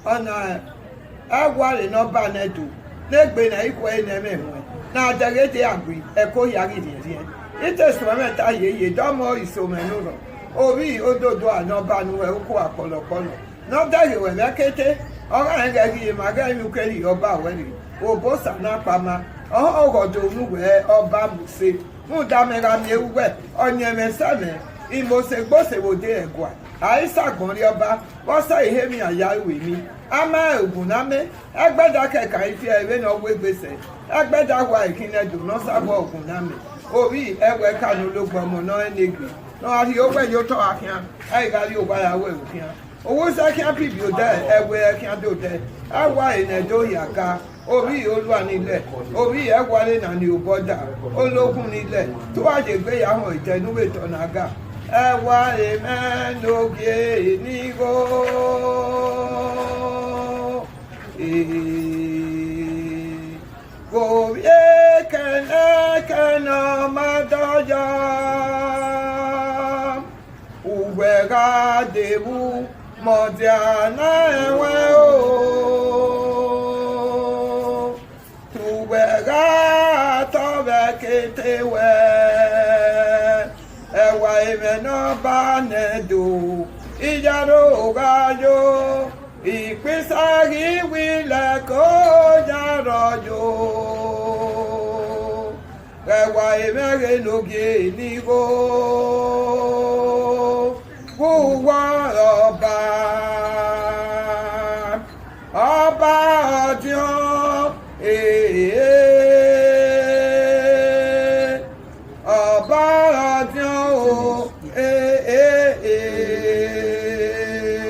ona agwari no banedu negbe na ikwe na emehwe na adagete agwi eko yari die ite sweme ta ye domo isomenuro obi ododo anobanu e uku apolopolo no dare we lekete ora ngegi maga mi ukeri oba weri obosa na pama ogodo nuwe oba muse mu damera mi ewuwe onyemesane imose gbose wode egwa aisa gonri oba wosa ihe mi aya iwe mi ama oguname egbeda keka ifi ewe na ogwe gbese egbeda wa ikinedu no sabo oguname obi ewe kanu logbomo no enegbe no ari ogwe yo to akia ai gari ogwa ya we okia owo se kia pibi ode ewe kia do de awa enedo yaga obi olúwa nílẹ̀ obi egwale na ni oboda ológun nílẹ̀ tó wá de gbe ya ho itenuwe tonaga ewa emenogie nigo go ye kana madoja uwega debu modiana ewe tuwega tobeketewe ewa imeno banedu ijaro gajo ìpínsárì wílẹ̀ kó yàrá jò ẹwà ìmẹ́rin lóge nígbó wúwọ́ ọba.